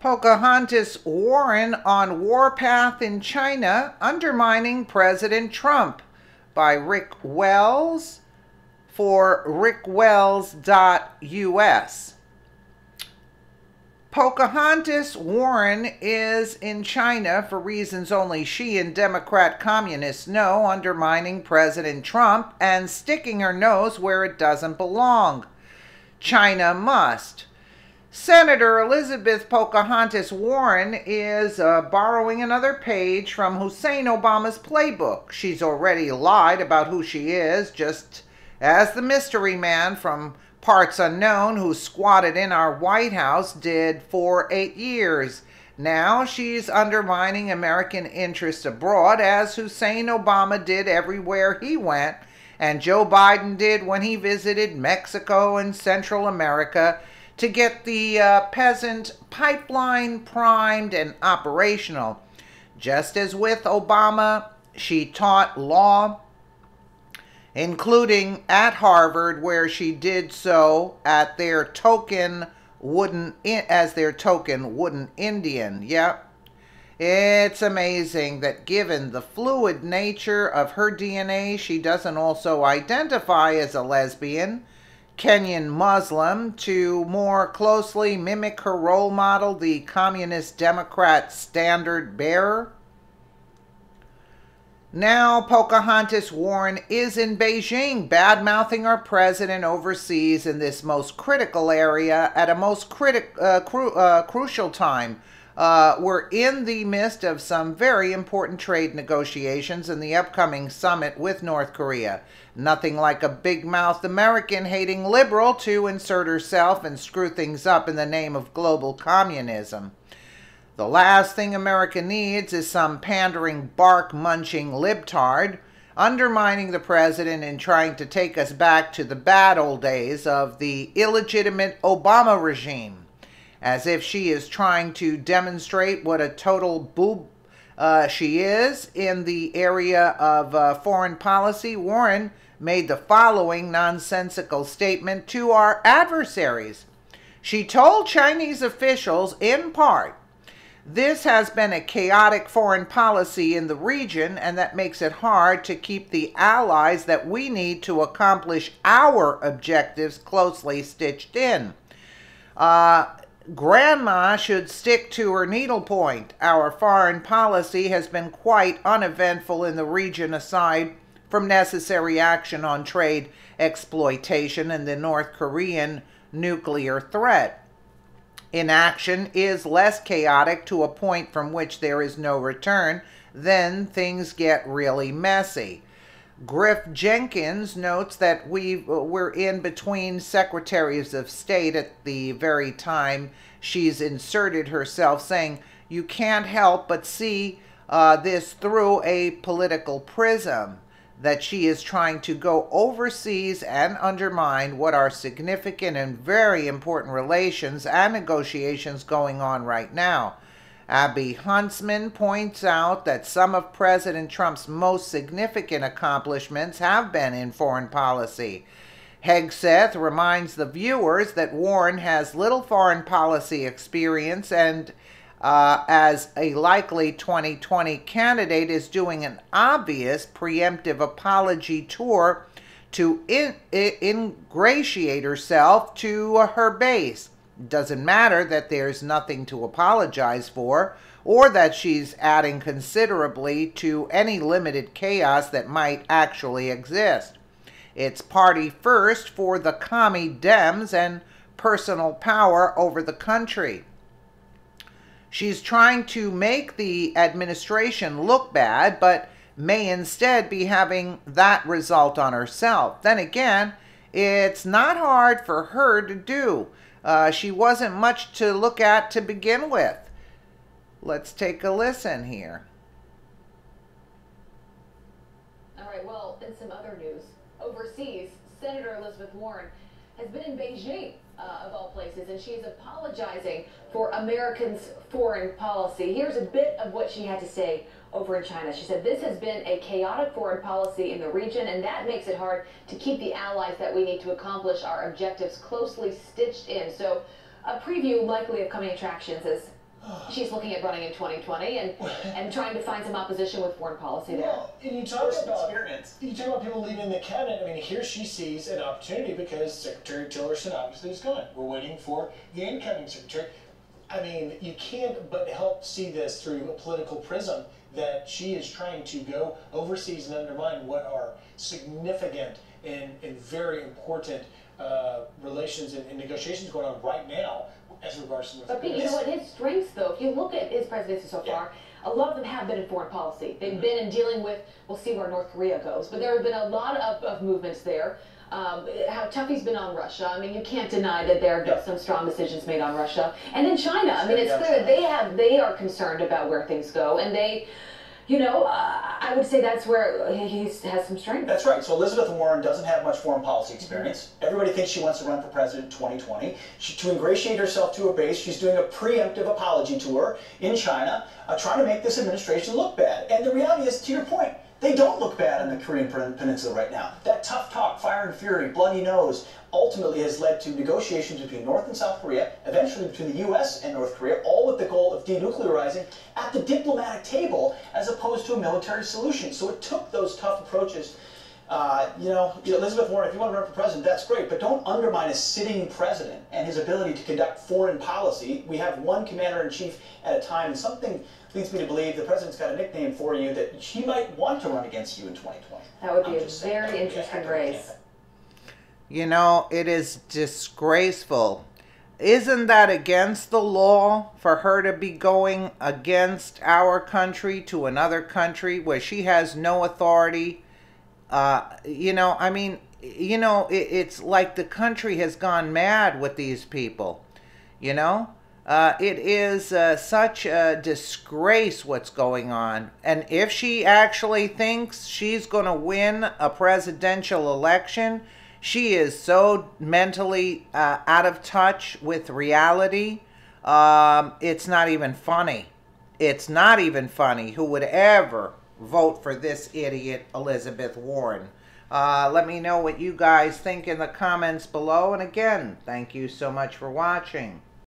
Pocahontas Warren on Warpath in China, Undermining President Trump by Rick Wells for rickwells.us. Pocahontas Warren is in China for reasons only she and Democrat communists know, undermining President Trump and sticking her nose where it doesn't belong. China must. Senator Elizabeth Pocahontas Warren is borrowing another page from Hussein Obama's playbook. She's already lied about who she is, just as the mystery man from parts unknown who squatted in our White House did for 8 years. Now she's undermining American interests abroad, as Hussein Obama did everywhere he went, and Joe Biden did when he visited Mexico and Central America, to get the peasant pipeline primed and operational. Just as with Obama, she taught law, including at Harvard, where she did so at their token wooden Indian. Yep. It's amazing that given the fluid nature of her DNA, she doesn't also identify as a lesbian, Kenyan Muslim, to more closely mimic her role model, the Communist Democrat standard bearer. Now Pocahontas Warren is in Beijing, bad-mouthing our president overseas in this most critical area at a most crucial time. We're in the midst of some very important trade negotiations in the upcoming summit with North Korea. Nothing like a big-mouthed American-hating liberal to insert herself and screw things up in the name of global communism. The last thing America needs is some pandering, bark-munching libtard undermining the president and trying to take us back to the bad old days of the illegitimate Obama regime. As if she is trying to demonstrate what a total boob she is in the area of foreign policy, Warren made the following nonsensical statement to our adversaries. She told Chinese officials, in part, this has been a chaotic foreign policy in the region, and that makes it hard to keep the allies that we need to accomplish our objectives closely stitched in. Grandma should stick to her needlepoint. Our foreign policy has been quite uneventful in the region, aside from necessary action on trade exploitation and the North Korean nuclear threat. Inaction is less chaotic to a point from which there is no return. Then things get really messy. Griff Jenkins notes that we're in between secretaries of state at the very time she's inserted herself, saying you can't help but see this through a political prism, that she is trying to go overseas and undermine what are significant and very important relations and negotiations going on right now. Abby Huntsman points out that some of President Trump's most significant accomplishments have been in foreign policy. Hegseth reminds the viewers that Warren has little foreign policy experience and as a likely 2020 candidate is doing an obvious preemptive apology tour to ingratiate herself to her base. Doesn't matter that there's nothing to apologize for, or that she's adding considerably to any limited chaos that might actually exist. It's party first for the commie Dems and personal power over the country. She's trying to make the administration look bad, but may instead be having that result on herself. Then again, it's not hard for her to do. She wasn't much to look at to begin with. Let's take a listen here. All right, well, in some other news, overseas, Senator Elizabeth Warren has been in Beijing, of all places, and she is apologizing for Americans' foreign policy. Here's a bit of what she had to say over in China. She said, this has been a chaotic foreign policy in the region, and that makes it hard to keep the allies that we need to accomplish our objectives closely stitched in. So a preview likely of coming attractions as she's looking at running in 2020 and trying to find some opposition with foreign policy there. Well, and you talk about people leaving the cabinet. I mean, here she sees an opportunity because Secretary Tillerson obviously is gone. We're waiting for the incoming secretary. I mean, you can't but help see this through a political prism that she is trying to go overseas and undermine what are significant and very important relations and negotiations going on right now as regards to North Korea. But Pete, you know what, his strengths though, if you look at his presidency so far, a lot of them have been in foreign policy. They've been in dealing with, we'll see where North Korea goes, but there have been a lot of movements there. How tough he's been on Russia. I mean, you can't deny that there have been some strong decisions made on Russia. And in China, I mean, it's clear they are concerned about where things go, and they, you know, I would say that's where he has some strength. That's right. So Elizabeth Warren doesn't have much foreign policy experience. Everybody thinks she wants to run for president in 2020. To ingratiate herself to her base, she's doing a preemptive apology tour in China, trying to make this administration look bad. And the reality is, to your point, they don't look bad on the Korean Peninsula right now. That tough talk, fire and fury, bloody nose, ultimately has led to negotiations between North and South Korea, eventually between the U.S. and North Korea, all with the goal of denuclearizing at the diplomatic table as opposed to a military solution. So it took those tough approaches. Elizabeth Warren, if you want to run for president, that's great, but don't undermine a sitting president and his ability to conduct foreign policy. We have one commander-in-chief at a time, and something leads me to believe the president's got a nickname for you that he might want to run against you in 2020. That would be a very interesting race. You know, it is disgraceful. Isn't that against the law for her to be going against our country to another country where she has no authority? It's like the country has gone mad with these people, you know? It is such a disgrace what's going on. And if she actually thinks she's going to win a presidential election, she is so mentally out of touch with reality. It's not even funny. It's not even funny. Who would ever vote for this idiot, Elizabeth Warren? Let me know what you guys think in the comments below. And again, thank you so much for watching.